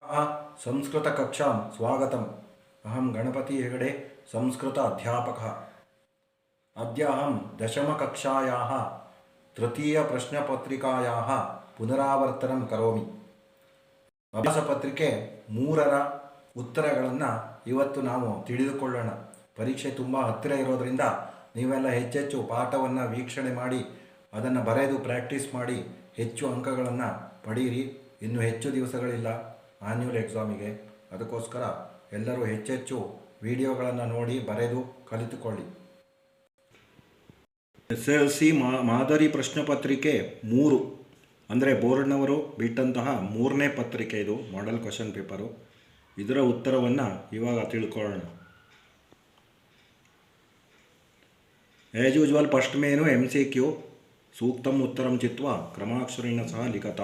संस्कृतकक्षां स्वागतम्। अहं गणपति हेगडे, संस्कृत अध्यापकः। अद्य अहं दशमकक्षायाः तृतीयप्रश्नपत्रिकायाः पुनरावर्तनं करोमि। अभ्यासपत्रिके 3ರ ಉತ್ತರಗಳನ್ನು ಇವತ್ತು ನಾವು ತಿಳಿದುಕೊಳ್ಳೋಣ. ಪರೀಕ್ಷೆ ತುಂಬ ಹತ್ತಿರ ಇರೋದರಿಂದ ನೀವೆಲ್ಲ ಹೆಚ್ಚೆಚ್ಚು ಪಾಠವನ್ನು ವೀಕ್ಷಣೆ ಮಾಡಿ ಅದನ್ನು ಬರೆದು ಪ್ರಾಕ್ಟೀಸ್ ಮಾಡಿ ಹೆಚ್ಚು ಅಂಕಗಳನ್ನು ಪಡೀರಿ. ಇನ್ನು ಹೆಚ್ಚು ದಿವಸಗಳಿಲ್ಲ ಆನ್ಯುವಲ್ ಎಕ್ಸಾಮಿಗೆ. ಅದಕ್ಕೋಸ್ಕರ ಎಲ್ಲರೂ ಹೆಚ್ಚೆಚ್ಚು ವಿಡಿಯೋಗಳನ್ನು ನೋಡಿ ಬರೆದು ಕಲಿತುಕೊಳ್ಳಿ. SLC ಮಾದರಿ ಪ್ರಶ್ನಪತ್ರಿಕೆ 3 ಅಂದರೆ ಬೋರ್ಡ್ನವರು ಬಿಟ್ಟಂತಹ 3ನೇ ಪತ್ರಿಕೆ. ಇದು ಮಾಡೆಲ್ ಕ್ವಶನ್ ಪೇಪರು. ಇದರ ಉತ್ತರವನ್ನು ಇವಾಗ ತಿಳ್ಕೊಳ್ಳೋಣ. ಆ್ಯಸ್ ಯೂಜ್ವಲ್ ಫಸ್ಟ್ ಮೇನು MCQ ಸೂಕ್ತಂ ಉತ್ತರಂ ಚಿತ್ವ ಕ್ರಮಾಕ್ಷರೇಣ ಸಹ ಲಿಖತ.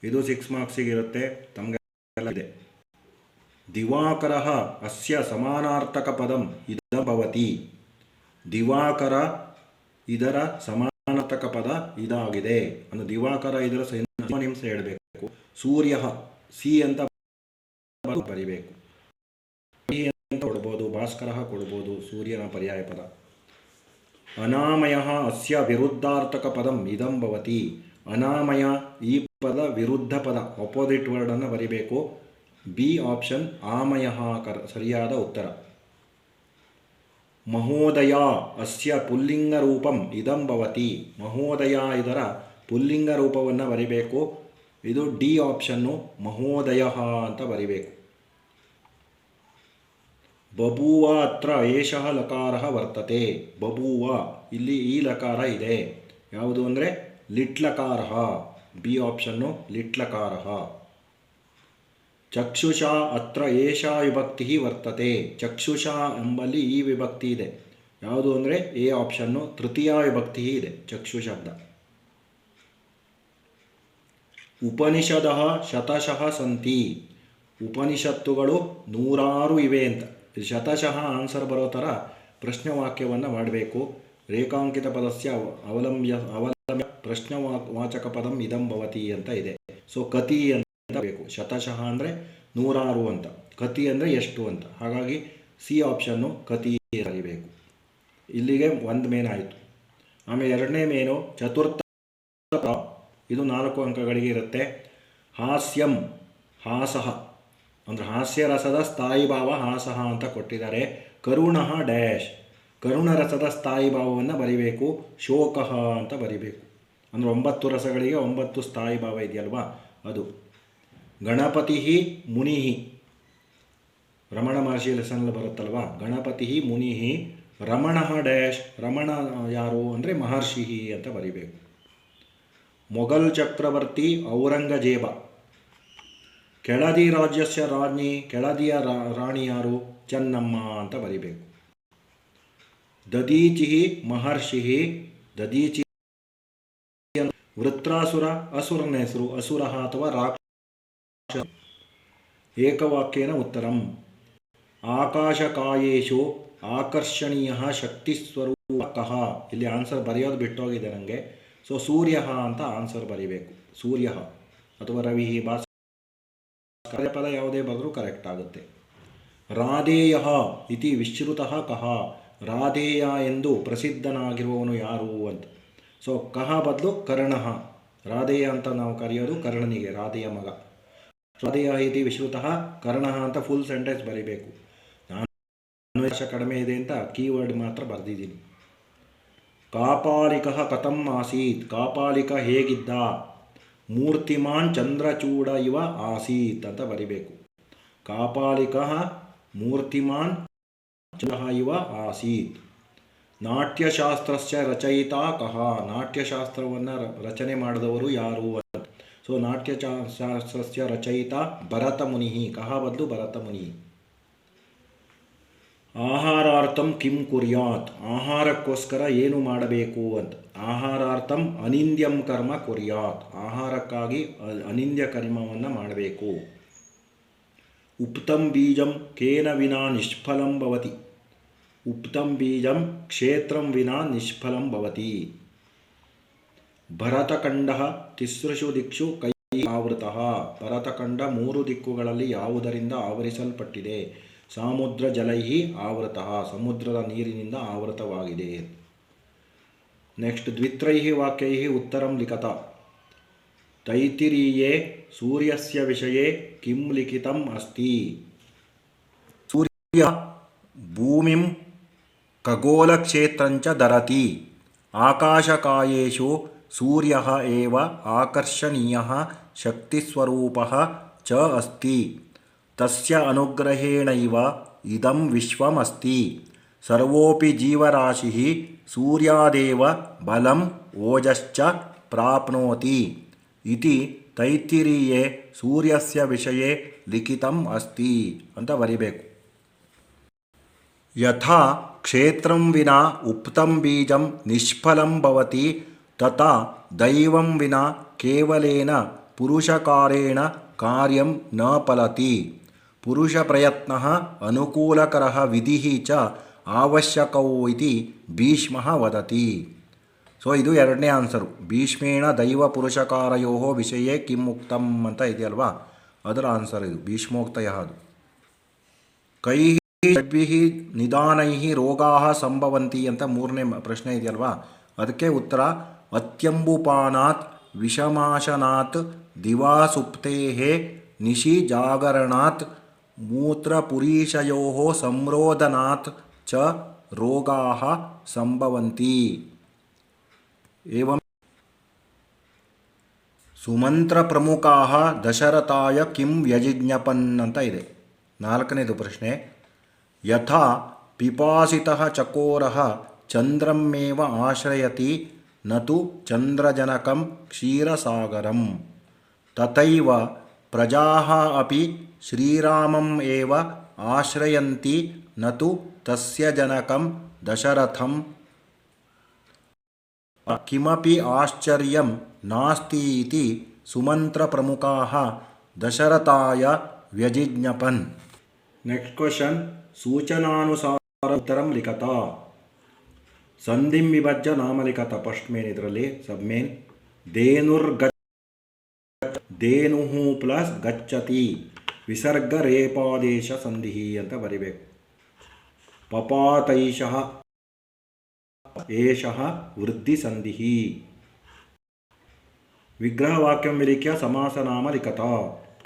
ಇದು 6 ಮಾರ್ಕ್ಸಿಗೆ ಇರುತ್ತೆ. ತಮಗೆಲ್ಲ ಇದೆ. ದಿವಾಕರ ಅಸ್ಯ ಸಮಾನಾರ್ಥಕ ಪದಂ ಇದಂ ಭವತಿ. ದಿವಾಕರ ಇದರ ಸಮಾನಾರ್ಥಕ ಪದ ಇದಾಗಿದೆ. ಅಂದರೆ ದಿವಾಕರ ಇದರ ಸಿನೋನಿಮ್ಸ್ ಹೇಳಬೇಕು. ಸೂರ್ಯ ಸಿ ಅಂತ ಬರಿಬೇಕು. ಅಂತ ಕೊಡ್ಬೋದು, ಭಾಸ್ಕರ ಕೊಡ್ಬೋದು, ಸೂರ್ಯನ ಪರ್ಯಾಯ ಪದ. ಅನಾಮಯ ಅಸ್ಯ ವಿರುದ್ಧಾರ್ಥಕ ಪದಂ ಇದಂ ಭವತಿ. ಅನಾಮಯ ಈ ಪದ ವಿರುದ್ಧ ಪದ, ಅಪೋಸಿಟ್ ವರ್ಡನ್ನು ಬರಿಬೇಕು. ಬಿ ಆಪ್ಷನ್ ಆಮಯ ಸರಿಯಾದ ಉತ್ತರ. ಮಹೋದಯ ಅಸ್ಯ ಪುಲ್ಲಿಂಗ ರೂಪಂ ಇದಂ ಭವತಿ. ಮಹೋದಯ ಇದರ ಪುಲ್ಲಿಂಗ ರೂಪವನ್ನು ಬರಿಬೇಕು. ಇದು ಡಿ ಆಪ್ಷನ್ನು ಮಹೋದಯ ಅಂತ ಬರಿಬೇಕು. ಬಭೂವ ಅತ್ರ ಏಷಃ ಲಕಾರ ವರ್ತತೆ. ಬಭೂವ ಇಲ್ಲಿ ಈ ಲಕಾರ ಇದೆ. ಯಾವುದು ಅಂದರೆ ಲಿಟ್ಲಕಾರ. B option ಲಿಟ್ಲಕಾರ. ಚಕ್ಷುಷ ಅತ್ರ ಏಷಾ ವಿಭಕ್ತಿ ವರ್ತತೆ. ಚಕ್ಷುಷ ಎಂಬಲ್ಲಿ ಈ ವಿಭಕ್ತಿ ಇದೆ. ಯಾವುದು ಅಂದರೆ ಎ ಆಪ್ಷನ್ನು ತೃತೀಯ ವಿಭಕ್ತಿ ಇದೆ ಚಕ್ಷು ಶಬ್ದ. ಉಪನಿಷದಃ ಶತಶಃ ಸಂತಿ. ಉಪನಿಷತ್ತುಗಳು 100 ಇವೆ ಅಂತ. ಶತಶಃ ಆನ್ಸರ್ ಬರೋ ಥರ ಪ್ರಶ್ನವಾಕ್ಯವನ್ನು ಮಾಡಬೇಕು. ರೇಖಾಂಕಿತ ಪದಸ್ಯ ಅವಲಂಬ್ಯ ಪ್ರಶ್ನವಾಚಕ ಪದಂ ಇದಂ ಭವತಿ ಅಂತ ಇದೆ. ಸೊ ಕತಿ ಅಂತ ಬೇಕು. ಶತಶಃ ಅಂದರೆ 100 ಅಂತ, ಕತಿ ಅಂದರೆ ಎಷ್ಟು ಅಂತ. ಹಾಗಾಗಿ ಸಿ ಆಪ್ಷನ್ನು ಕತಿ ಬರೀಬೇಕು. ಇಲ್ಲಿಗೆ ಒಂದು ಮೇನ್ ಆಯಿತು. ಆಮೇಲೆ ಎರಡನೇ ಮೇನು ಚತುರ್ಥ. ಇದು 4 ಅಂಕಗಳಿಗೆ ಇರುತ್ತೆ. ಹಾಸ್ಯಂ ಹಾಸಃ ಅಂದರೆ ಹಾಸ್ಯರಸದ ಸ್ಥಾಯಿ ಭಾವ ಹಾಸಃ ಅಂತ ಕೊಟ್ಟಿದ್ದಾರೆ. ಕರುಣಃ ಡ್ಯಾಶ್ ಕರುಣರಸದ ಸ್ಥಾಯಿ ಭಾವವನ್ನು ಬರಿಬೇಕು. ಶೋಕಃ ಅಂತ ಬರಿಬೇಕು. ಅಂದರೆ 9 ರಸಗಳಿಗೆ 9 ಸ್ಥಾಯಿ ಭಾವ ಇದೆಯಲ್ವಾ ಅದು. ಗಣಪತಿ ಮುನಿ ರಮಣ ಮಹರ್ಷಿ ಲೆಸನಲ್ಲಿ ಬರುತ್ತಲ್ವ. ಗಣಪತಿ ಮುನಿ ರಮಣ ಡ್ಯಾಶ್ ರಮಣ ಯಾರು ಅಂದರೆ ಮಹರ್ಷಿ ಅಂತ ಬರಿಬೇಕು. ಮೊಘಲ್ ಚಕ್ರವರ್ತಿ ಔರಂಗಜೇಬ. ಕೆಳದಿ ರಾಜ್ಯಸ್ಯ ರಾಜ್ಞಿ ಕೆಳದಿಯ ರಾಣಿ ಯಾರು ಚೆನ್ನಮ್ಮ ಅಂತ ಬರಿಬೇಕು. ದದೀಚಿ ಮಹರ್ಷಿ. ದದೀಚಿ ವೃತ್ರಾಸುರ ಅಸುರನ ಹೆಸರು. ಅಸುರ ಅಥವಾ ರಾಕ್ಷಸ. ಏಕವಾಕ್ಯೇನ ಉತ್ತರಂ. ಆಕಾಶಕಾಯೇಶು ಆಕರ್ಷಣೀಯ ಶಕ್ತಿಸ್ವರೂಪಕಃ. ಇಲ್ಲಿ ಆನ್ಸರ್ ಬರೆಯೋದು ಬಿಟ್ಟೋಗಿದೆ ನನಗೆ. ಸೊ ಸೂರ್ಯ ಅಂತ ಆನ್ಸರ್ ಬರೀಬೇಕು. ಸೂರ್ಯ ಅಥವಾ ರವಿ ಭಾಸ್ಕರ ಪದ ಯಾವುದೇ ಬರೆದರೂ ಕರೆಕ್ಟ್ ಆಗುತ್ತೆ. ರಾಧೇಯ ಇತಿ ವಿಶ್ರುತಃ ಕಹ. ರಾಧೇಯ ಎಂದು ಪ್ರಸಿದ್ಧನಾಗಿರುವವನು ಯಾರು ಅಂತ. ಸೊ ಕಹ ಬದಲು ಕರ್ಣಃ. ರಾಧೇಯ ಅಂತ ನಾವು ಕರೆಯೋದು ಕರ್ಣನಿಗೆ, ರಾಧೆಯ ಮಗ. ರಾಧೇಯ ಇತಿ ವಿಶ್ರುತಃ ಕರ್ಣಃ ಅಂತ ಫುಲ್ ಸೆಂಟೆನ್ಸ್ ಬರೀಬೇಕು. ನಾನು ವರ್ಷ ಕಡಿಮೆ ಇದೆ ಅಂತ ಕೀವರ್ಡ್ ಮಾತ್ರ ಬರೆದಿದ್ದೀನಿ. ಕಾಪಾಲಿಕ ಕಥಂ ಆಸೀತ್. ಕಾಪಾಲಿಕ ಹೇಗಿದ್ದ. ಮೂರ್ತಿಮಾನ್ ಚಂದ್ರಚೂಡ ಇವ ಆಸೀತ್ ಅಂತ ಬರಿಬೇಕು. ಕಾಪಾಲಿಕ ಮೂರ್ತಿಮಾನ್ ಚಂದ್ರ ಇವ ಆಸೀತ್. ನಾಟ್ಯಶಾಸ್ತ್ರಸ್ಯ ರಚಯಿತ ಕಹ. ನಾಟ್ಯಶಾಸ್ತ್ರವನ್ನು ರಚನೆ ಮಾಡಿದವರು ಯಾರು ಅಂತ. ಸೊ ನಾಟ್ಯಶಾಸ್ತ್ರಸ್ಯ ರಚಯಿತ ಭರತ ಮುನಿ. ಕಹ ಬದಲು ಭರತ ಮುನಿ. ಆಹಾರಾರ್ಥಂ ಕಿಂ ಕುರ್ಯಾತ್. ಆಹಾರಕ್ಕೋಸ್ಕರ ಏನು ಮಾಡಬೇಕು ಅಂತ. ಆಹಾರಾರ್ಥಂ ಅನಿಂದ್ಯಂ ಕರ್ಮ ಕುರ್ಯಾತ್. ಆಹಾರಕ್ಕಾಗಿ ಅನಿಂದ್ಯ ಕರ್ಮವನ್ನು ಮಾಡಬೇಕು. ಉಕ್ತಂ ಬೀಜಂ ಕೇನ ವಿನಾ ನಿಷ್ಫಲಂ ಭವತಿ. ಉಕ್ತಂ ಬೀಜಂ ಕ್ಷೇತ್ರಂ ವಿನಾ ನಿಷ್ಫಲಂ ಭವತಿ. ಭರತಖಂಡ ತಿಸ್ರುಷು ದಿಕ್ಷು ಕೈ ಆವೃತಃ ಭರತಖಂಡ 3 ದಿಕ್ಕುಗಳಲ್ಲಿ ಯಾವುದರಿಂದ ಆವರಿಸಲ್ಪಟ್ಟಿದೆ? ಸಮುದ್ರ ಜಲೈಹಿ ಆವೃತಃ ಸಮುದ್ರದ ನೀರಿನಿಂದ ಆವೃತವಾಗಿದೆ. ನೆಕ್ಸ್ಟ್ ದ್ವಿತ್ರೈಹಿ ವಾಕ್ಯೈಹಿ ಉತ್ತರಂ ಲಿಖತ. ತೈತ್ತಿರೀಯೇ ಸೂರ್ಯಸ್ಯ ವಿಷಯೇ ಕಿಂ ಲಿಖಿತಂ ಅಸ್ತಿ? ಸೂರ್ಯ ಭೂಮಿಂ ಖಗೋಲಕ್ಷೇತ್ರಂಚ ಧರತಿ. ಆಕಾಶಕಾಯೇಷು ಸೂರ್ಯಃ ಏವ ಆಕರ್ಷಣೀಯಃ ಶಕ್ತಿಸ್ವರೂಪಃ ಚ ಅಸ್ತಿ. ತಸ್ಯ ಅನುಗ್ರಹೇಣೈವ ಇದಂ ವಿಶ್ವಂ ಅಸ್ತಿ. ಸರ್ವೋಪಿ ಜೀವರಾಶಿಃ ಸೂರ್ಯಾದೇವ ಬಲಂ ಓಜಶ್ಚ ಪ್ರಾಪ್ನೋತಿ ಇತಿ ತೈತ್ತಿರೀಯೇ ಸೂರ್ಯಸ್ಯ ವಿಷಯೇ ಲಿಖಿತಂ ಅಸ್ತಿ ಅಂತ ಬರಿಬೇಕು. ಯಥಾ ಕ್ಷೇತ್ರಂ ವಿನಾ ಉಕ್ತಂ ಬೀಜಂ ನಿಷ್ಫಲಂ ಭವತಿ ತಥಾ ದೈವಂ ವಿನಾ ಕೇವಲೇನ ಪುರುಷಕಾರೇಣ ಕಾರ್ಯಂ ನ ಫಲತಿ. ಪುರುಷ ಪ್ರಯತ್ನಃ ಅನುಕೂಲಕರಃ ವಿಧಿಃ ಚ ಅವಶ್ಯಕೋ ಇತಿ ಭೀಷ್ಮಃ ವದತಿ. ಸೊ ಇದು ಎರಡನೇ ಆನ್ಸರು. ಭೀಷ್ಮೇಣ ದೈವ ಪುರುಷಕಾರಯೋ ವಿಷಯೇ ಕಿಂ ಉಕ್ತಂ ಅಂತ ಇದೆಯಲ್ವಾ, ಅದರ ಆನ್ಸರ್ ಇದು ಭೀಷ್ಮೋಕ್ತಯ. ಅದು ಕೈಹಿ ಷಡ್ಭಿಃ ನಿಧಾನೈಃ ರೋಗಾಃ ಸಂಭವಂತಿ ಅಂತ ಮೂರನೇ ಪ್ರಶ್ನೆ ಇದೆಯಲ್ವಾ, ಅದಕ್ಕೆ ಉತ್ತರ ಅತ್ಯಂಬುಪಾನಾತ್ ವಿಷಮಾಶನಾತ್ ದಿವಾಸುಪ್ತೇಃ ನಿಶಿ ಜಾಗರಣಾತ್ ಮೂತ್ರಪುರೀಷಯೋಃ ಸಂರೋಧನಾತ್ ಚ ರೋಗಾಃ ಸಂಭವಂತಿ. ಏವಂ ಸುಮಂತ್ರ ಪ್ರಮುಖಾಃ ದಶರಥಾಯ ಕಿಂ ವ್ಯಜಿಜ್ಞಪನ್ ಅಂತ ಇದೆ. ನಾಲ್ಕನೇದು ಪ್ರಶ್ನೆ. ಯಥಾ ಪಿಪಾಸಿತಃ ಚಕೋರಃ ಚಂದ್ರಮೇವ ಆಶ್ರಯತಿ ನತು ಚಂದ್ರಜನಕಂ ಕ್ಷೀರಸಾಗರಂ ತಥೈವ ಪ್ರಜಾಃ ಅಪಿ ಶ್ರೀರಾಮಂ ಏವ ಆಶ್ರಯಂತಿ ನತು ತಸ್ಯ ಜನಕಂ ದಶರಥಂ. ಕಿಮಪಿ ಆಶ್ಚರ್ಯಂ ನಾಸ್ತಿ ಇತಿ ಸುಮಂತ್ರ ಪ್ರಮುಖಾಃ ದಶರಥಾಯ ವ್ಯಜಿಜ್ಞಪನ್. Next question. ಸೂಚನಾನುಸಾರ ಉತ್ತರಂ ಲಿಖತ. ಸಂಧಿಂ ವಿಭಜ್ಯ ನಾಮ ಲಿಖತ. ಫಸ್ಟ್ ಮೇನ್ ಇದರಲ್ಲಿ ಸಬ್ ಮೇನ್. ಧೇನುಃ ಪ್ಲಸ್ ಗಚ್ಚತಿ ವಿಸರ್ಗ ರೇಪಾದೇಶ ಸಂಧಿ ಅಂತ ಬರಿಬೇಕು. ಪಪಾತೈಷಃ ಏಷಃ ವೃದ್ಧಿ ಸಂಧಿ. ವಿಗ್ರಹ ವಾಕ್ಯಂ ವಿಲಿಖ್ಯ ಸಮಾಸನಾಮ ಲಿಖತ.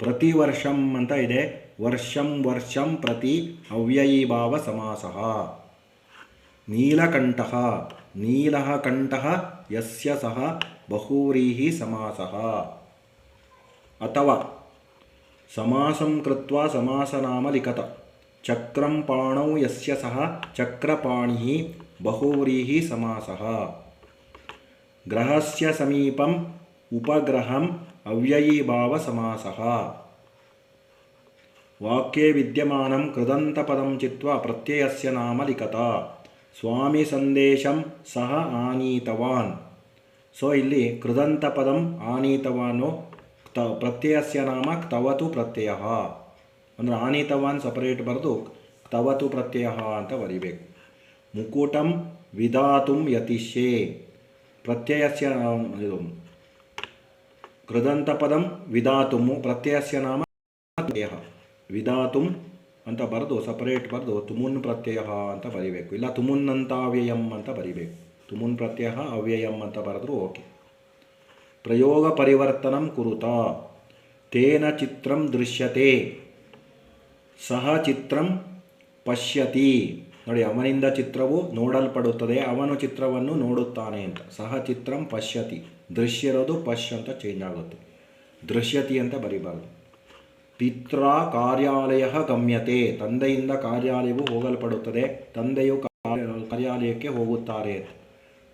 ಪ್ರತಿ ವರ್ಷಂ ಅಂತ ಇದೆ, ವರ್ಷಂ ವರ್ಷಂ ಪ್ರತಿ ಅವ್ಯಯೀಭಾವ ಸಮಾಸಃ. ನೀಲಕಂಠಃ ನೀಲಃ ಕಂಠಃ ಯಸ್ಯ ಸಹ ಬಹುವ್ರೀಹಿ ಸಮಾಸಃ. ಅಥವಾ ಸಮಾಸಂ ಕೃತ್ವಾ ಸಮಾಸನಾಮ ಲಿಖತ. ಚಕ್ರಂ ಪಾಣೌ ಯಸ್ಯ ಸಹ ಚಕ್ರಪಾಣಿಃ ಬಹುವ್ರೀಹಿ ಸಮಾಸಃ. ಗ್ರಹಸ್ಯ ಸಮೀಪಂ ಉಪಗ್ರಹಂ ಅವ್ಯಯೀಭಾವ ಸಮಾಸಃ. ವಾಕ್ಯೇ ವಿದ್ಯಮಾನಂ ಕೃದಂತಪದಂ ಚಿತ್ವಾ ಪ್ರತ್ಯಯಸ್ಯ ನಾಮ ಲಿಖತ. ಸ್ವಾಮಿ ಸಂದೇಶಂ ಸಹ ಆನೀತವಾನ್. ಸೊ ಇಲ್ಲಿ ಕೃದಂತಪದಂ ಆನೀತವಾನು ಪ್ರತ್ಯಯಸ್ಯ ನಾಮ ಕ್ತವತು ಪ್ರತ್ಯಯ. ಅಂದರೆ ಆನೀತವಾನ್ ಸಪರೇಟ್ ಬರೆದು ಕ್ತವತು ಪ್ರತ್ಯಯ ಅಂತ ಬರಿಬೇಕು. ಮುಕುಟಂ ವಿಧಾತುಂ ಯತಿಷ್ಯೆ. ಪ್ರತ್ಯಯಸ್ಯ ಇದು ಕೃದಂತಪದಂ ವಿಧಾತುಮು ಪ್ರತ್ಯಯಸ್ಯ ನಾಮ ವಿಧಾತುಂ ಅಂತ ಬರೆದು ಸಪರೇಟ್ ಬರೆದು ತುಮುನ್ ಪ್ರತ್ಯಯ ಅಂತ ಬರಿಬೇಕು. ಇಲ್ಲ ತುಮುನ್ನಂತ ಅವ್ಯಯಂ ಅಂತ ಬರಿಬೇಕು. ತುಮುನ್ ಪ್ರತ್ಯಯ ಅವ್ಯಯಂ ಅಂತ ಬರೆದ್ರು ಓಕೆ. ಪ್ರಯೋಗ ಪರಿವರ್ತನಂ ಕುರುತ. ತೇನ ಚಿತ್ರಂ ದೃಶ್ಯತೆ ಸಹ ಚಿತ್ರಂ ಪಶ್ಯತಿ. ನೋಡಿ, ಅವನಿಂದ ಚಿತ್ರವು ನೋಡಲ್ಪಡುತ್ತದೆ, ಅವನು ಚಿತ್ರವನ್ನು ನೋಡುತ್ತಾನೆ ಅಂತ. ಸಹ ಚಿತ್ರಂ ಪಶ್ಯತಿ. ದೃಶ್ಯ ಇರೋದು ಪಶ್ ಅಂತ ಚೇಂಜ್ ಆಗುತ್ತೆ, ದೃಶ್ಯತಿ ಅಂತ ಬರಿಬಾರ್ದು. ಪಿತ್ರ ಕಾರ್ಯಾಲಯ ಗಮ್ಯತೆ. ತಂದೆಯಿಂದ ಕಾರ್ಯಾಲಯವು ಹೋಗಲ್ಪಡುತ್ತದೆ, ತಂದೆಯು ಕಾರ್ಯಾಲಯಕ್ಕೆ ಹೋಗುತ್ತಾರೆ.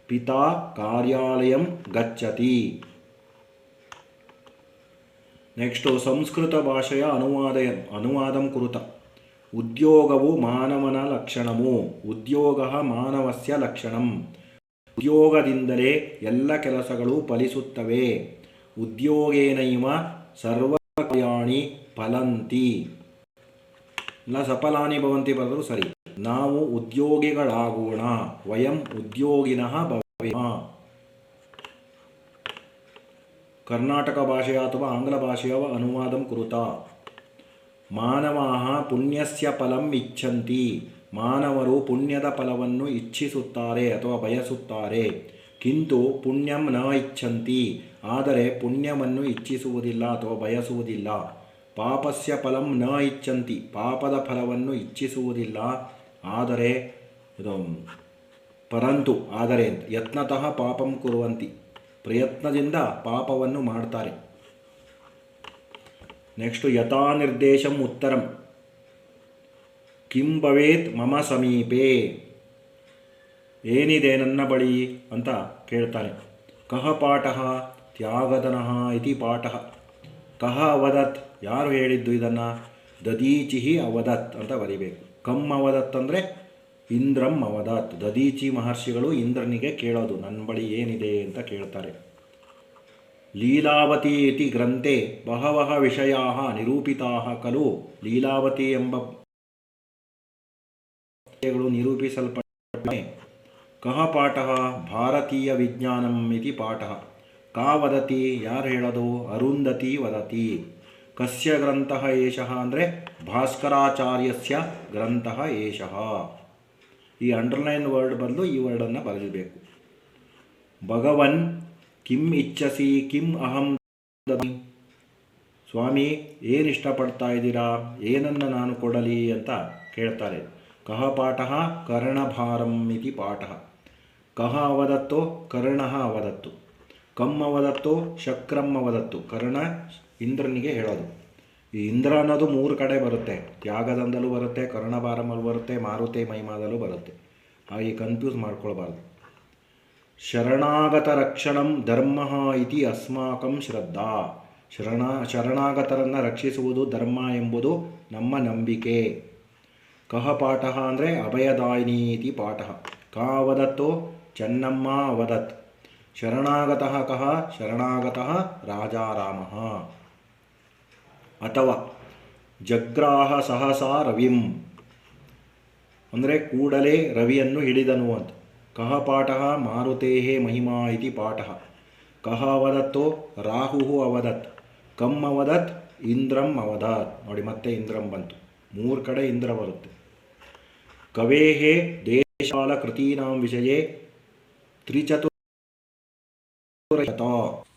ಪಿತಾ ಕಾರ್ಯಾಲಯಂ ಗಚ್ಚತಿ. ನೆಕ್ಸ್ಟು ಸಂಸ್ಕೃತ ಭಾಷೆಯ ಅನುವಾದಂ ಕುರುತ. ಉದ್ಯೋಗವು ಮಾನವನ ಲಕ್ಷಣವು. ಉದ್ಯೋಗ ಮಾನವಸ್ಯ ಲಕ್ಷಣಂ. ಉದ್ಯೋಗದಿಂದಲೇ ಎಲ್ಲ ಕೆಲಸಗಳು ಫಲಿಸುತ್ತವೆ. ಉದ್ಯೋಗೇನೈವ ಸರ್ವಕಾರ್ಯಾಣಿ ಫಲಂತಿ. ಇಲ್ಲ ಸಫಲಾನಿ ಭವಂತಿ ಬರೆದರೂ ಸರಿ. ನಾವು ಉದ್ಯೋಗಿಗಳಾಗೋಣ. ವಯಂ ಉದ್ಯೋಗಿನಃ ಭವೇಮ. ಕರ್ನಾಟಕ ಭಾಷೆಯ ಅಥವಾ ಆಂಗ್ಲ ಭಾಷೆಯ ಅನುವಾದಂ ಕುರುತ. ಮಾನವಾಃ ಪುಣ್ಯಸ್ಯ ಫಲಂ ಇಚ್ಛಂತಿ. ಮಾನವರು ಪುಣ್ಯದ ಫಲವನ್ನು ಇಚ್ಛಿಸುತ್ತಾರೆ ಅಥವಾ ಬಯಸುತ್ತಾರೆ. ಕಿಂತು ಪುಣ್ಯಂ ನ ಇಚ್ಛಂತಿ. ಆದರೆ ಪುಣ್ಯವನ್ನು ಇಚ್ಛಿಸುವುದಿಲ್ಲ ಅಥವಾ ಬಯಸುವುದಿಲ್ಲ. ಪಾಪಸ್ಯ ಫಲಂ ನ ಇಚ್ಛಂತಿ. ಪಾಪದ ಫಲವನ್ನು ಇಚ್ಛಿಸುವುದಿಲ್ಲ. ಆದರೆ ಪರಂತು ಆದರೆ ಯತ್ನತಃ ಪಾಪಂ ಕುರುವಂತಿ. ಪ್ರಯತ್ನದಿಂದ ಪಾಪವನ್ನು ಮಾಡ್ತಾರೆ. ನೆಕ್ಸ್ಟು ಯಥಾ ನಿರ್ದೇಶಂ ಉತ್ತರಂ. ಕಿಂ ಭವೇತ್ ಮಮ ಸಮೀಪೆ. ಏನಿದೆ ನನ್ನ ಬಳಿ ಅಂತ ಕೇಳ್ತಾನೆ. ಕಹ ಪಾಠಃ ತ್ಯಾಗದನಃ ಇತಿ ಪಾಠಃ. ಕಹ ಅವದತ್. ಯಾರು ಹೇಳಿದ್ದು ಇದನ್ನು? ದದೀಚಿಹಿ ಅವದತ್ ಅಂತ ಬರಿಬೇಕು. ಕಮ್ ಅವದತ್ ಅಂದರೆ ಇಂದ್ರಂ ಅವದತ್. ದದೀಚಿ ಮಹರ್ಷಿಗಳು ಇಂದ್ರನಿಗೆ ಕೇಳೋದು, ನನ್ನ ಬಳಿ ಏನಿದೆ ಅಂತ ಕೇಳ್ತಾರೆ. ಲೀಲಾವತಿ ಇತಿ ಗ್ರಂಥೆ ಬಹವಃ ವಿಷಯಾಃ ನಿರೂಪಿತಾಃ ಖಲು. ಲೀಲಾವತಿ ಎಂಬ ವಿಷಯಗಳು ನಿರೂಪಿಸಲ್ಪಟ್ಟಿವೆ. ಕಹ ಪಾಠಃ ಭಾರತೀಯ ವಿಜ್ಞಾನಂ ಇತಿ ಪಾಠಃ. ಕಾ ವದತಿ. ಯಾರು ಹೇಳೋದು? ಅರುಂಧತಿ ವದತಿ. ಕಸ್ಯ ಗ್ರಂಥಃ ಏಷಃ ಅಂದರೆ ಭಾಸ್ಕರಾಚಾರ್ಯಸ್ಯ ಗ್ರಂಥಃ ಏಷಃ. ಈ ಅಂಡರ್ಲೈನ್ ವರ್ಡ್ ಬದಲು ಈ ವರ್ಡನ್ನು ಬರೆಯಬೇಕು. ಭಗವನ್ ಕಿಂ ಇಚ್ಛಸಿ ಕಿಂ ಅಹಂ ದದಾಮಿ. ಸ್ವಾಮಿ ಏನು ಇಷ್ಟಪಡ್ತಾ ಇದ್ದೀರಾ? ಏನನ್ನು ನಾನು ಕೊಡಲಿ ಅಂತ ಕೇಳ್ತಾರೆ. ಕಹ ಪಾಠಃ ಕರ್ಣಭಾರಂ ಇತಿ ಪಾಠಃ. ಕಹ ಅವದತ್ತು ಕರ್ಣಃ ಅವದತ್ತು. ಕಮ್ ಅವದತ್ತು ಶಕ್ರಂ ಅವದತ್ತು. ಕರ್ಣ ಇಂದ್ರನಿಗೆ ಹೇಳೋದು. ಈ ಇಂದ್ರ ಅನ್ನೋದು 3 ಕಡೆ ಬರುತ್ತೆ. ತ್ಯಾಗದಂದಲೂ ಬರುತ್ತೆ, ಕರ್ಣಭಾರಮಲ್ಲೂ ಬರುತ್ತೆ, ಮಾರುತಿ ಮಹಿಮಾದಲ್ಲೂ ಬರುತ್ತೆ. ಹಾಗೆ ಕನ್ಫ್ಯೂಸ್ ಮಾಡ್ಕೊಳ್ಬಾರ್ದು. ಶರಣಾಗತ ರಕ್ಷಣಂ ಧರ್ಮ ಇತಿ ಅಸ್ಮಾಕಂ ಶ್ರದ್ಧಾ. ಶರಣಾಗತರನ್ನು ರಕ್ಷಿಸುವುದು ಧರ್ಮ ಎಂಬುದು ನಮ್ಮ ನಂಬಿಕೆ. ಕಹ ಪಾಠಃ ಅಂದರೆ ಅಭಯದಾಯಿನಿ ಇತಿ ಪಾಠಃ. ಕಾ ಅವದತ್ತು ಚೆನ್ನಮ್ಮ ಅವದತ್. ಶರಣಾಗತಃ ಕಹ ಶರಣಾಗತಃ ರಾಜಾರಾಮಃ. ಅಥವಾ ಜಗ್ರಾಹ ಸಹಸಾ ರವಿಂ ಅಂದರೆ ಕೂಡಲೇ ರವಿಯನ್ನು ಹಿಡಿದನು ಅಂತ. ಕಹ ಪಾಠಃ ಮಾರುತೇಃ ಮಹಿಮಾ ಇತಿ ಪಾಠಃ. ಕಹ ಅವದತ್ತು ರಾಹುಃ ಅವದತ್. ಕಮ್ ಅವದತ್ ಇಂದ್ರಂ ಅವದತ್. ನೋಡಿ ಮತ್ತೆ ಇಂದ್ರಂ ಬಂತು. 3 ಕಡೆ ಇಂದ್ರ ಬರುತ್ತೆ. ಕವೇಃ ದೇಶಕಾಲ ಕೃತೀನಾಂ ವಿಷಯೇ ತ್ರಿಚತುರ.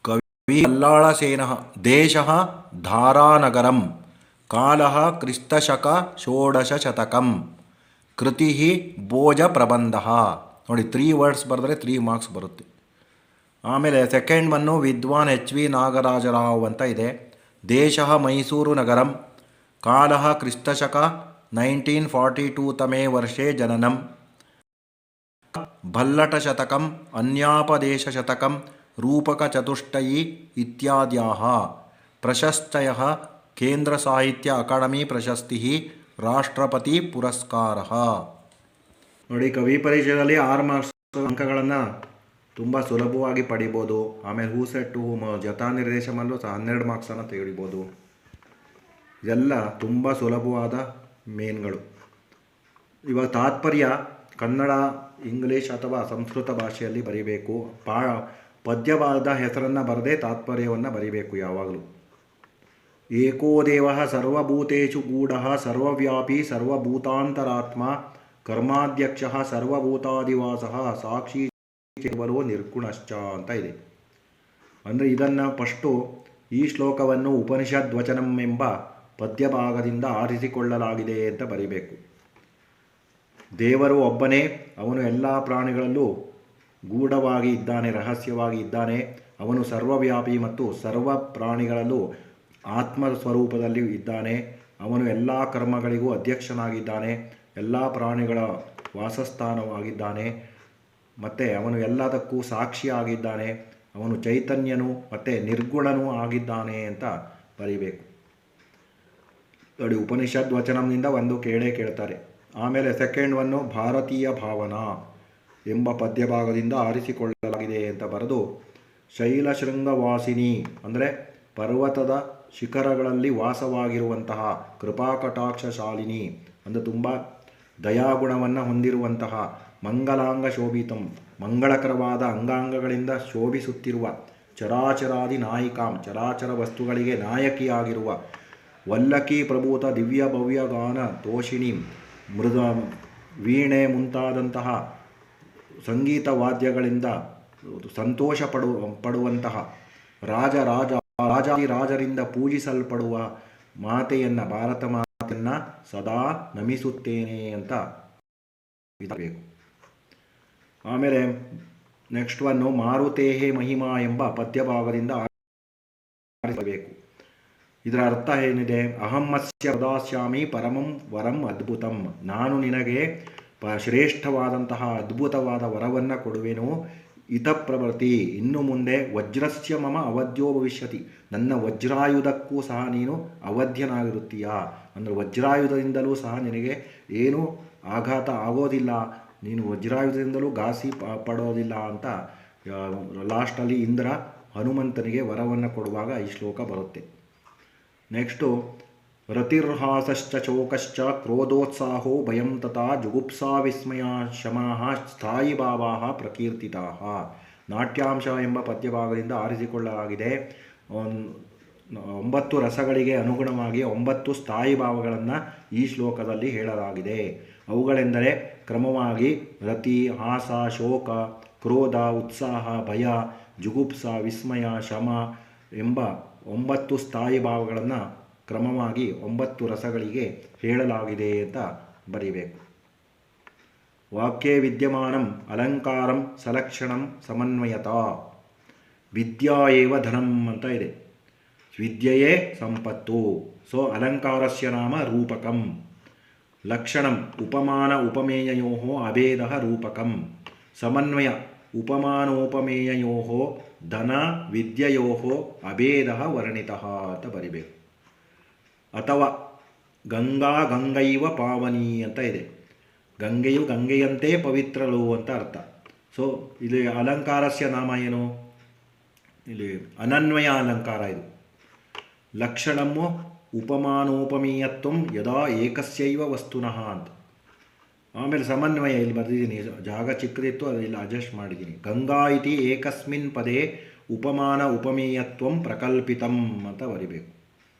ಕವಿ ಅಲ್ಲಾಳಸೇನಃ. ದೇಶಃ ಧಾರಾನಗರಂ. ಕಾಲಃ ಕ್ರಿಸ್ತಶಕ ಷೋಡಶಶತಕಂ. ಕೃತಿ ಭೋಜಪ್ರಬಂಧ. ನೋಡಿ 3 ವರ್ಡ್ಸ್ ಬರೆದ್ರೆ 3 ಮಾರ್ಕ್ಸ್ ಬರುತ್ತೆ. ಆಮೇಲೆ ಸೆಕೆಂಡ್ ಒನ್ನು ವಿದ್ವಾನ್ HV ನಾಗರಾಜರಾವ್ ಅಂತ ಇದೆ. ದೇಶಃ ಮೈಸೂರು ನಗರಂ. ಕಾಲಃ ಕ್ರಿಸ್ತಶಕ 1942 ತಮೇ ವರ್ಷೇ ಜನನಂ. ಭಲ್ಲಟಶತಕಂ ಅನ್ಯಾಪದೇಶಶತಕಂ ರೂಪಕಚತುಷ್ಟಯಿ ಇತ್ಯಾದ್ಯಾಃ ಪ್ರಶಸ್ತಯಃ. ಕೇಂದ್ರ ಸಾಹಿತ್ಯ ಅಕಾಡೆಮಿ ಪ್ರಶಸ್ತಿ. ರಾಷ್ಟ್ರಪತಿ ಪುರಸ್ಕಾರಃ. ನೋಡಿ ಕವಿ ಪರಿಚಯದಲ್ಲಿ 6 ಮಾರ್ಕ್ಸ್ ಅಂಕಗಳನ್ನು ತುಂಬ ಸುಲಭವಾಗಿ ಪಡಿಬೋದು. ಆಮೇಲೆ ಹೂ ಸೆಟ್ಟು ಜತಾ ನಿರ್ದೇಶಮಲ್ಲೂ ಸಹ 12 ಮಾರ್ಕ್ಸನ್ನು ತೆಗಿಬೋದು. ಇದೆಲ್ಲ ತುಂಬ ಸುಲಭವಾದ ಮೇನ್ಗಳು. ಇವಾಗ ತಾತ್ಪರ್ಯ ಕನ್ನಡ, ಇಂಗ್ಲೀಷ್ ಅಥವಾ ಸಂಸ್ಕೃತ ಭಾಷೆಯಲ್ಲಿ ಬರೀಬೇಕು. ಪದ್ಯವಾದ ಹೆಸರನ್ನು ಬರದೆ ತಾತ್ಪರ್ಯವನ್ನು ಬರೀಬೇಕು ಯಾವಾಗಲೂ. ಏಕೋ ದೇವಃ ಸರ್ವಭೂತೇಷು ಗೂಢಃ ಸರ್ವವ್ಯಾಪಿ ಸರ್ವಭೂತಾಂತರಾತ್ಮ ಕರ್ಮಾಧ್ಯಕ್ಷಃ ಸರ್ವಭೂತಾದಿವಾಸಃ ಸಾಕ್ಷಿ ಕೇವಲೋ ನಿರ್ಗುಣಶ್ಚ ಅಂತ ಇದೆ. ಅಂದರೆ ಇದನ್ನು ಫಸ್ಟು ಈ ಶ್ಲೋಕವನ್ನು ಉಪನಿಷದ್ವಚನಂ ಎಂಬ ಪದ್ಯಭಾಗದಿಂದ ಆರಿಸಿಕೊಳ್ಳಲಾಗಿದೆ ಅಂತ ಬರೀಬೇಕು. ದೇವರು ಒಬ್ಬನೇ. ಅವನು ಎಲ್ಲ ಪ್ರಾಣಿಗಳಲ್ಲೂ ಗೂಢವಾಗಿ ಇದ್ದಾನೆ, ರಹಸ್ಯವಾಗಿ ಇದ್ದಾನೆ. ಅವನು ಸರ್ವವ್ಯಾಪಿ ಮತ್ತು ಸರ್ವ ಪ್ರಾಣಿಗಳಲ್ಲೂ ಆತ್ಮ ಸ್ವರೂಪದಲ್ಲಿ ಇದ್ದಾನೆ. ಅವನು ಎಲ್ಲ ಕರ್ಮಗಳಿಗೂ ಅಧ್ಯಕ್ಷನಾಗಿದ್ದಾನೆ, ಎಲ್ಲ ಪ್ರಾಣಿಗಳ ವಾಸಸ್ಥಾನವಾಗಿದ್ದಾನೆ. ಮತ್ತು ಅವನು ಎಲ್ಲದಕ್ಕೂ ಸಾಕ್ಷಿಯಾಗಿದ್ದಾನೆ. ಅವನು ಚೈತನ್ಯನು ಮತ್ತು ನಿರ್ಗುಣನೂ ಆಗಿದ್ದಾನೆ ಅಂತ ಬರೀಬೇಕು. ನೋಡಿ ಉಪನಿಷದ್ ವಚನದಿಂದ ಒಂದು ಕೇಳ್ತಾರೆ. ಆಮೇಲೆ ಸೆಕೆಂಡ್ ಒನ್ನು ಭಾರತೀಯ ಭಾವನಾ ಎಂಬ ಪದ್ಯಭಾಗದಿಂದ ಆರಿಸಿಕೊಳ್ಳಲಾಗಿದೆ ಅಂತ ಬರೆದು ಶೈಲಶೃಂಗವಾಸಿನಿ ಅಂದರೆ ಪರ್ವತದ ಶಿಖರಗಳಲ್ಲಿ ವಾಸವಾಗಿರುವಂತಹ ಕೃಪಾಕಟಾಕ್ಷಶಾಲಿನಿ ಅಂದರೆ ತುಂಬ ದಯಾಗುಣವನ್ನು ಹೊಂದಿರುವಂತಹ ಮಂಗಲಾಂಗ ಶೋಭಿತಂ ಮಂಗಳಕರವಾದ ಅಂಗಾಂಗಗಳಿಂದ ಶೋಭಿಸುತ್ತಿರುವ ಚರಾಚರಾದಿ ನಾಯಿಕಾಂ ಚರಾಚರ ವಸ್ತುಗಳಿಗೆ ನಾಯಕಿಯಾಗಿರುವ ವಲ್ಲಕಿ ಪ್ರಭೂತ ದಿವ್ಯ ಭವ್ಯ ಗಾನ ತೋಷಿಣಿ ಮೃದ ವೀಣೆ ಮುಂತಾದಂತಹ ಸಂಗೀತ ವಾದ್ಯಗಳಿಂದ ಸಂತೋಷ ಪಡುವಂತಹ ರಾಜಾದಿರಾಜರಿಂದ ಪೂಜಿಸಲ್ಪಡುವ ಮಾತೆಯನ್ನು ಭಾರತ ಮಾತೆಯನ್ನು ಸದಾ ನಮಿಸುತ್ತೇನೆ ಅಂತ ಇರಬೇಕು. ಆಮೇಲೆ ನೆಕ್ಸ್ಟ್ ಒನ್ನು ಮಾರುತೇಹೇ ಮಹಿಮಾ ಎಂಬ ಪದ್ಯಭಾಗದಿಂದ ಆರಿಸಬೇಕು. ಇದರ ಅರ್ಥ ಏನಿದೆ? ಅಹಮ್ಮಸ್ಯ ಪ್ರದಾಸ್ಯಾಮಿ ಪರಮಂ ವರಂ ಅದ್ಭುತಂ, ನಾನು ನಿನಗೆ ಶ್ರೇಷ್ಠವಾದಂತಹ ಅದ್ಭುತವಾದ ವರವನ್ನು ಕೊಡುವೆನು. ಇತಃಪ್ರವೃತ್ತಿ, ಇನ್ನು ಮುಂದೆ ವಜ್ರಸ್ಯ ಮಮ ಅವಧ್ಯ ಭವಿಷ್ಯತಿ, ನನ್ನ ವಜ್ರಾಯುಧಕ್ಕೂ ಸಹ ನೀನು ಅವಧ್ಯನಾಗಿರುತ್ತೀಯಾ. ಅಂದರೆ ವಜ್ರಾಯುಧದಿಂದಲೂ ಸಹ ನಿನಗೆ ಏನೂ ಆಘಾತ ಆಗೋದಿಲ್ಲ, ನೀನು ವಜ್ರಾಯುಧದಿಂದಲೂ ಘಾಸಿ ಪಡೋದಿಲ್ಲ ಅಂತ ಲಾಸ್ಟಲ್ಲಿ ಇಂದ್ರ ಹನುಮಂತನಿಗೆ ವರವನ್ನು ಕೊಡುವಾಗ ಈ ಶ್ಲೋಕ ಬರುತ್ತೆ. ನೆಕ್ಸ್ಟು ರತಿರ್ಹಾಸಶ್ಚ ಚೋಕಶ್ಚ ಕ್ರೋಧೋತ್ಸಾಹೋ ಭಯಂ ತಥಾ ಜುಗುಪ್ಸಾ ವಿಸ್ಮಯ ಶಮಾಃ ಸ್ಥಾಯಿ ಭಾವಾಃ ಪ್ರಕೀರ್ತಿತಾಃ. ನಾಟ್ಯಾಂಶ ಎಂಬ ಪದ್ಯಭಾಗದಿಂದ ಆರಿಸಿಕೊಳ್ಳಲಾಗಿದೆ. 9 ರಸಗಳಿಗೆ ಅನುಗುಣವಾಗಿ 9 ಸ್ಥಾಯಿ ಭಾವಗಳನ್ನು ಈ ಶ್ಲೋಕದಲ್ಲಿ ಹೇಳಲಾಗಿದೆ. ಅವುಗಳೆಂದರೆ ಕ್ರಮವಾಗಿ ರತಿ, ಹಾಸ, ಶೋಕ, ಕ್ರೋಧ, ಉತ್ಸಾಹ, ಭಯ, ಜುಗುಪ್ಸ, ವಿಸ್ಮಯ, ಶಮ ಎಂಬ 9 ಸ್ಥಾಯಿ ಭಾವಗಳನ್ನು ಕ್ರಮವಾಗಿ 9 ರಸಗಳಿಗೆ ಹೇಳಲಾಗಿದೆ ಅಂತ ಬರೀಬೇಕು. ವಾಕ್ಯೇ ವಿದ್ಯಮಾನಂ ಅಲಂಕಾರಂ ಸಲಕ್ಷಣಂ ಸಮನ್ವಯತ. ವಿದ್ಯಾ ಏವ ಧನಂ ಅಂತ ಇದೆ. ವಿದ್ಯೆಯೇ ಸಂಪತ್ತು. ಸೊ ಅಲಂಕಾರಸ್ಯ ನಾಮ ರೂಪಕಂ. ಲಕ್ಷಣಂ ಉಪಮಾನ ಉಪಮೇಯಯೋಃ ಅಭೇದಃ ರೂಪಕಂ. ಸಮನ್ವಯ ಉಪಮಾನೋಪಮೇಯಯೋಃ ಧನ ವಿದ್ಯೆಯೋಃ ಅಭೇದಃ ವರ್ಣಿತಃ ಅಂತ ಬರಿಬೇಕು. ಅಥವಾ ಗಂಗಾ ಗಂಗೈವ ಪಾವನಿ ಅಂತ ಇದೆ. ಗಂಗೆಯು ಗಂಗೆಯಂತೆ ಪವಿತ್ರಳು ಅಂತ ಅರ್ಥ. ಸೊ ಇಲ್ಲಿ ಅಲಂಕಾರಸ್ಯ ನಾಮ ಏನು? ಇಲ್ಲಿ ಅನನ್ವಯ ಅಲಂಕಾರ ಇದು. ಲಕ್ಷಣಮು ಉಪಮಾನೋಪಮೀಯತ್ವಂ ಯದಾ ಏಕಸ್ಯೈವ ವಸ್ತುನಃ ಅಂತ. ಆಮೇಲೆ ಸಮನ್ವಯ ಇಲ್ಲಿ ಬರೆದಿದ್ದೀನಿ, ಜಾಗ ಚಿಕ್ಕದಿತ್ತು ಅದು ಇಲ್ಲಿ ಅಡ್ಜಸ್ಟ್ ಮಾಡಿದ್ದೀನಿ. ಗಂಗಾ ಇತಿ ಏಕಸ್ಮಿನ್ ಪದೇ ಉಪಮಾನ ಉಪಮೇಯತ್ವಂ ಪ್ರಕಲ್ಪಿತಂ ಅಂತ ಬರಿಬೇಕು.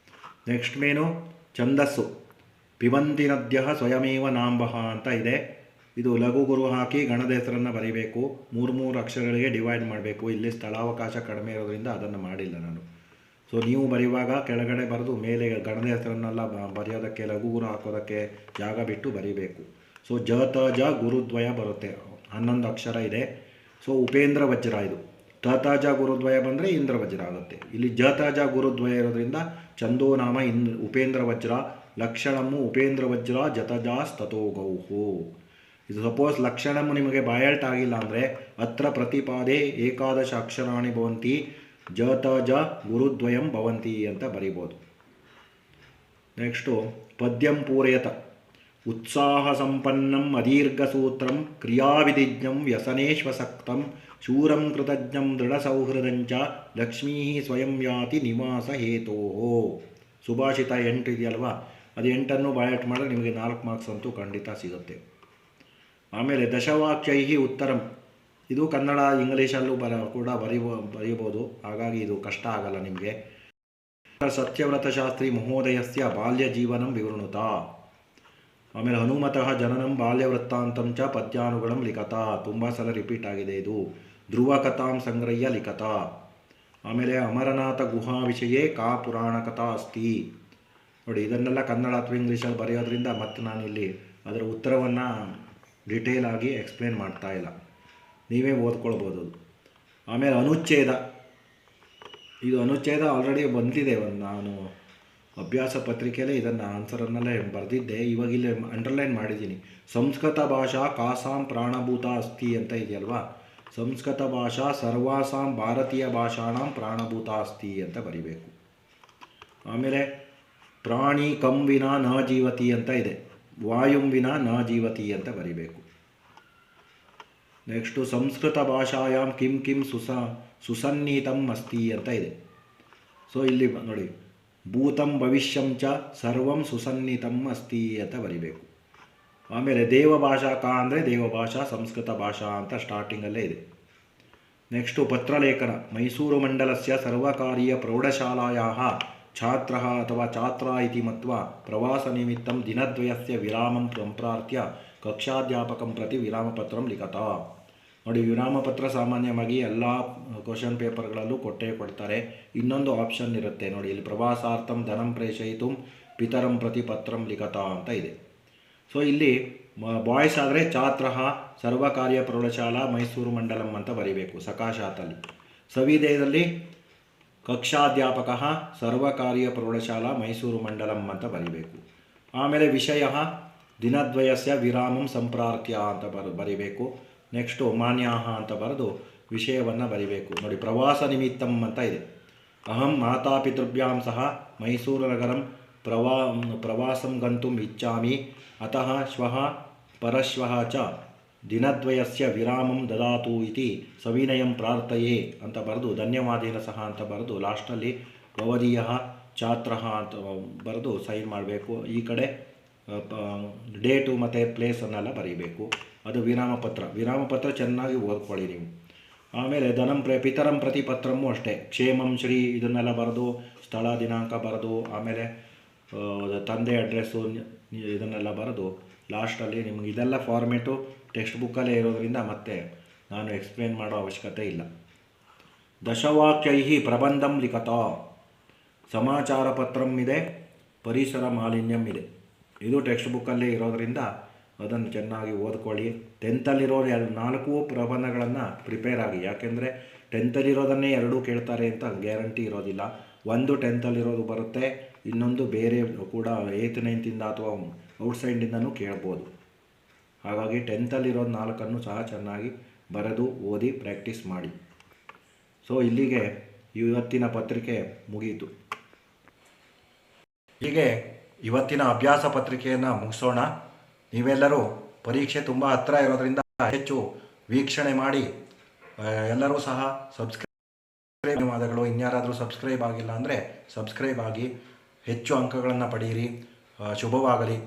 ನೆಕ್ಸ್ಟ್ ಮೇನು ಛಂದಸ್ಸು ಪಿಬಂತಿ ನದ್ಯ ಸ್ವಯಮೇವ ನಾಂಬಃ ಅಂತ ಇದೆ. ಇದು ಲಘು ಗುರು ಹಾಕಿ ಗಣದ ಹೆಸರನ್ನು ಬರೀಬೇಕು. 3 ಅಕ್ಷರಗಳಿಗೆ ಡಿವೈಡ್ ಮಾಡಬೇಕು. ಇಲ್ಲಿ ಸ್ಥಳಾವಕಾಶ ಕಡಿಮೆ ಇರೋದ್ರಿಂದ ಅದನ್ನು ಮಾಡಿಲ್ಲ ನಾನು. ಸೊ ನೀವು ಬರೆಯುವಾಗ ಕೆಳಗಡೆ ಬರೆದು ಮೇಲೆ ಗಣದ ಹೆಸರನ್ನೆಲ್ಲ ಬರೆಯೋದಕ್ಕೆ ಲಘು ಗುರು ಹಾಕೋದಕ್ಕೆ ಜಾಗ ಬಿಟ್ಟು ಬರೀಬೇಕು. ಸೊ ಜ ತ ಜ ಗುರುದ್ವಯ ಬರುತ್ತೆ, 11 ಅಕ್ಷರ ಇದೆ. ಸೊ ಉಪೇಂದ್ರ ವಜ್ರ ಇದು. ತ ತ ಜ ಗುರುದ್ವಯ ಬಂದರೆ ಇಂದ್ರ ವಜ್ರ ಆಗುತ್ತೆ. ಇಲ್ಲಿ ಜ ತ ಜ ಗುರುದ್ವಯ ಇರೋದ್ರಿಂದ ಚಂದೋನಾಮ ಉಪೇಂದ್ರ ವಜ್ರ, ಲಕ್ಷಣಮು ಉಪೇಂದ್ರ ವಜ್ರ ಜತಜಾಸ್ತತೋ ಗೌಹು. ಇದು ಸಪೋಸ್ ಲಕ್ಷಣಮು ನಿಮಗೆ ಬಾಯಲ್ಟ್ ಆಗಿಲ್ಲ ಅಂದರೆ ಅತ್ರ ಪ್ರತಿಪಾದೇ ಏಕಾದಶ ಅಕ್ಷರಾಣಿ ಭವಂತಿ ಜ ತ ಜ ಗುರುದ್ವಯಂ ಭವಂತಿ ಅಂತ ಬರಿಬೋದು. ನೆಕ್ಸ್ಟು ಪದ್ಯಂ ಪೂರಯತ. ಉತ್ಸಾಹ ಸಂಪನ್ನಂ ಅದೀರ್ಘಸೂತ್ರಂ ಕ್ರಿಯಾವಿಧಿಜ್ಞಂ ವ್ಯಸನೇಶ್ವಸಕ್ತಂ ಶೂರಂ ಕೃತಜ್ಞಂ ದೃಢಸೌಹೃದಂಚ ಲಕ್ಷ್ಮೀ ಸ್ವಯಂ ಯಾತಿ ನಿವಾಸ ಹೇತೋ. ಸುಭಾಷಿತ 8 ಇದೆಯಲ್ವಾ, ಅದು 8 ಬಾಯಟ್ ಮಾಡಿದ್ರೆ ನಿಮಗೆ 4 ಮಾರ್ಕ್ಸ್ ಅಂತೂ ಖಂಡಿತ ಸಿಗುತ್ತೆ. ಆಮೇಲೆ ದಶವಾಕ್ಯೈ ಉತ್ತರಂ. ಇದು ಕನ್ನಡ ಇಂಗ್ಲೀಷಲ್ಲೂ ಕೂಡ ಬರೆಯಬಹುದು, ಹಾಗಾಗಿ ಇದು ಕಷ್ಟ ಆಗಲ್ಲ ನಿಮಗೆ. ಸತ್ಯವ್ರತ ಶಾಸ್ತ್ರಿ ಮಹೋದಯಸ್ಯ ಬಾಲ್ಯ ಜೀವನಂ ವಿವೃಣುತ. ಆಮೇಲೆ ಹನುಮತಃ ಜನನಂ ಬಾಲ್ಯವೃತ್ತಾಂತಂ ಚ ಪದ್ಯಾನುಗಳಂ ಲಿಖತ. ತುಂಬ ಸಲ ರಿಪೀಟ್ ಆಗಿದೆ ಇದು. ಧ್ರುವ ಕಥಾಂ ಸಂಗ್ರಹ್ಯ ಲಿಖತ. ಆಮೇಲೆ ಅಮರನಾಥ ಗುಹಾ ವಿಷಯೇ ಕಾ ಪುರಾಣ ಕಥಾ ಅಸ್ತಿ. ನೋಡಿ, ಇದನ್ನೆಲ್ಲ ಕನ್ನಡ ಅಥವಾ ಇಂಗ್ಲೀಷಲ್ಲಿ ಬರೆಯೋದ್ರಿಂದ ಮತ್ತೆ ನಾನಿಲ್ಲಿ ಅದರ ಉತ್ತರವನ್ನು ಡಿಟೇಲ್ ಆಗಿ ಎಕ್ಸ್ಪ್ಲೇನ್ ಮಾಡ್ತಾ ಇಲ್ಲ, ನೀವೇ ಓದ್ಕೊಳ್ಬೋದು. ಆಮೇಲೆ ಅನುಚ್ಛೇದ. ಇದು ಅನುಚ್ಛೇದ ಆಲ್ರೆಡಿ ಬಂದಿದೆ, ನಾನು ಅಭ್ಯಾಸ ಪತ್ರಿಕೆಯಲ್ಲೇ ಇದನ್ನು ಆನ್ಸರನ್ನಲ್ಲೇ ಬರೆದಿದ್ದೆ. ಇವಾಗ ಇಲ್ಲಿ ಅಂಡರ್ಲೈನ್ ಮಾಡಿದ್ದೀನಿ. ಸಂಸ್ಕೃತ ಭಾಷಾ ಕಾಸಾಂ ಪ್ರಾಣಭೂತ ಅಸ್ತಿ ಅಂತ ಇದೆಯಲ್ವಾ, ಸಂಸ್ಕೃತ ಭಾಷಾ ಸರ್ವಾಸಾಂ ಭಾರತೀಯ ಭಾಷಾಣಾಂ ಪ್ರಾಣಭೂತ ಅಸ್ತಿ ಅಂತ ಬರಿಬೇಕು. ಆಮೇಲೆ ಪ್ರಾಣಿ ಕಂ ವಿನಾ ನ ಜೀವತಿ ಅಂತ ಇದೆ, ವಾಯುಂ ವಿನಾ ನ ಜೀವತಿ ಅಂತ ಬರಿಬೇಕು. ನೆಕ್ಸ್ಟು ಸಂಸ್ಕೃತ ಭಾಷಾಯಾಮ್ ಕಿಂ ಕಿಂ ಸುಸನ್ನಿಹಿತಂ ಅಸ್ತಿ ಅಂತ ಇದೆ. ಸೊ ಇಲ್ಲಿ ನೋಡಿ, ಭೂತಂ ಭವಿಷ್ಯಂ ಚ ಸರ್ವಂ ಸುಸನ್ನಿಹಿತಂ ಅಸ್ತಿ ಅಂತ ಬರಿಬೇಕು. ಆಮೇಲೆ ದೇವಭಾಷಾ ಕಾ ಅಂದರೆ ದೇವಭಾಷಾ ಸಂಸ್ಕೃತ ಭಾಷಾ ಅಂತ ಸ್ಟಾರ್ಟಿಂಗಲ್ಲೇ ಇದೆ. ನೆಕ್ಸ್ಟು ಪತ್ರಲೇಖನ ಮೈಸೂರು ಮಂಡಲಸ್ಯ ಸರ್ವಕಾರೀಯ ಪ್ರೌಢಶಾಲಾಯಾः ಛಾತ್ರः ಅಥವಾ ಛಾತ್ರಾ ಇತಿ ಮತ್ವಾ ಪ್ರವಾಸನಿಮಿತ್ತಂ ದಿನದ್ವಯಸ್ಯ ವಿರಾಮಂ ಸಂಪ್ರಾರ್ಥ್ಯ ಕಕ್ಷಾಧ್ಯಾಪಕಂ ಪ್ರತಿ ವಿರಾಮಪತ್ರಂ ಲಿಖತ. ನೋಡಿ, ವಿರಾಮಪತ್ರ ಸಾಮಾನ್ಯವಾಗಿ ಎಲ್ಲ ಕ್ವಶನ್ ಪೇಪರ್ಗಳಲ್ಲೂ ಕೊಟ್ಟೇ ಕೊಡ್ತಾರೆ. ಇನ್ನೊಂದು ಆಪ್ಷನ್ ಇರುತ್ತೆ ನೋಡಿ, ಇಲ್ಲಿ ಪ್ರವಾಸಾರ್ಥಂ ಧನಂ ಪ್ರೇಷಯಿತು ಪಿತರಂ ಪ್ರತಿ ಪತ್ರಂ ಲಿಖತ ಅಂತ ಇದೆ. ಸೊ ಇಲ್ಲಿ ಬಾಯ್ಸ್ ಆದರೆ ಛಾತ್ರ ಸರ್ವಕಾರ್ಯ ಪ್ರೌಢಶಾಲಾ ಮೈಸೂರು ಮಂಡಲಂ ಅಂತ ಬರೀಬೇಕು ಸಕಾಶಾತಲ್ಲಿ. ಸವಿದೇಯದಲ್ಲಿ ಕಕ್ಷಾಧ್ಯಾಪಕ ಸರ್ವಕಾರ್ಯ ಪ್ರೌಢಶಾಲಾ ಮೈಸೂರು ಮಂಡಲಂ ಅಂತ ಬರೀಬೇಕು. ಆಮೇಲೆ ವಿಷಯ ದಿನದ್ವಯಸ್ಯ ವಿರಾಮಂ ಸಂಪ್ರಾರ್ಥ್ಯ ಅಂತ ಬರೀಬೇಕು. ನೆಕ್ಸ್ಟು ಮಾನ್ಯಾಹ ಅಂತ ಬರೆದು ವಿಷಯವನ್ನು ಬರೀಬೇಕು. ನೋಡಿ, ಪ್ರವಾಸ ನಿಮಿತ್ತಂ ಅಂತ ಇದೆ. ಅಹಂ ಮಾತಾಪಿತೃಭ್ಯಾಂ ಸಹ ಮೈಸೂರು ನಗರಂ ಪ್ರವಾಸಂ ಗಂತುಂ ಇಚ್ಛಾಮಿ, ಅತಃ ಶ್ವಃ ಪರಶ್ವಃ ಚ ದಿನದ್ವಯಸ್ಯ ವಿರಾಮಂ ದದಾತು ಇತಿ ಸವಿನಯಂ ಪ್ರಾರ್ಥಯೇ ಅಂತ ಬರೆದು ಧನ್ಯವಾದೇನ ಸಹ ಅಂತ ಬರೆದು ಲಾಸ್ಟಲ್ಲಿ ಭವದೀಯ ಛಾತ್ರಃ ಅಂತ ಬರೆದು ಸೈನ್ ಮಾಡಬೇಕು. ಈ ಕಡೆ ಡೇಟು ಮತ್ತು ಪ್ಲೇಸನ್ನೆಲ್ಲ ಬರೀಬೇಕು. ಅದು ವಿರಾಮಪತ್ರ ಚೆನ್ನಾಗಿ ಓದ್ಕೊಳ್ಳಿ ನೀವು. ಆಮೇಲೆ ಪಿತರಂ ಪ್ರತಿ ಪತ್ರಮೂ ಅಷ್ಟೇ, ಕ್ಷೇಮಂ ಶ್ರೀ ಇದನ್ನೆಲ್ಲ ಬರೆದು ಸ್ಥಳ ದಿನಾಂಕ ಬರೆದು ಆಮೇಲೆ ತಂದೆ ಅಡ್ರೆಸ್ಸು ಇದನ್ನೆಲ್ಲ ಬರೆದು ಲಾಸ್ಟಲ್ಲಿ ನಿಮ್ಗೆ ಇದೆಲ್ಲ ಫಾರ್ಮೇಟು ಟೆಕ್ಸ್ಟ್ ಬುಕ್ಕಲ್ಲೇ ಇರೋದರಿಂದ ಮತ್ತೆ ನಾನು ಎಕ್ಸ್ಪ್ಲೇನ್ ಮಾಡೋ ಅವಶ್ಯಕತೆ ಇಲ್ಲ. ದಶವಾಕ್ಯೈ ಪ್ರಬಂಧಂ ಲಿಖತ. ಸಮಾಚಾರ ಪತ್ರಂ ಇದೆ, ಪರಿಸರ ಮಾಲಿನ್ಯಂ ಇದೆ. ಇದು ಟೆಕ್ಸ್ಟ್ ಬುಕ್ಕಲ್ಲೇ ಇರೋದರಿಂದ ಅದನ್ನು ಚೆನ್ನಾಗಿ ಓದ್ಕೊಳ್ಳಿ. 10th ನಾಲ್ಕು ಪ್ರಬಂಧಗಳನ್ನು ಪ್ರಿಪೇರ್ ಆಗಿ, ಯಾಕೆಂದರೆ 10th ಎರಡೂ ಕೇಳ್ತಾರೆ ಅಂತ ಗ್ಯಾರಂಟಿ ಇರೋದಿಲ್ಲ. ಒಂದು 10th ಬರುತ್ತೆ, ಇನ್ನೊಂದು ಬೇರೆ ಕೂಡ 8th 9th ಅಥವಾ ಔಟ್ಸೈಡಿಂದನೂ ಕೇಳ್ಬೋದು. ಹಾಗಾಗಿ 10th 4 ಸಹ ಚೆನ್ನಾಗಿ ಬರೆದು ಓದಿ ಪ್ರಾಕ್ಟೀಸ್ ಮಾಡಿ. ಸೊ ಇಲ್ಲಿಗೆ ಇವತ್ತಿನ ಪತ್ರಿಕೆ ಮುಗಿಯಿತು. ಹೀಗೆ ಇವತ್ತಿನ ಅಭ್ಯಾಸ ಪತ್ರಿಕೆಯನ್ನು ಮುಗಿಸೋಣ. ನೀವೆಲ್ಲರೂ ಪರೀಕ್ಷೆ ತುಂಬ ಹತ್ತಿರ ಇರೋದರಿಂದ ಹೆಚ್ಚು ವೀಕ್ಷಣೆ ಮಾಡಿ. ಎಲ್ಲರೂ ಸಹ ಸಬ್ಸ್ಕ್ರೈಬ್ ಧನ್ಯವಾದಗಳು. ಇನ್ಯಾರಾದರೂ ಸಬ್ಸ್ಕ್ರೈಬ್ ಆಗಿಲ್ಲ ಅಂದರೆ ಸಬ್ಸ್ಕ್ರೈಬ್ ಆಗಿ ಹೆಚ್ಚು ಅಂಕಗಳನ್ನು ಪಡೆಯಿರಿ. ಶುಭವಾಗಲಿ.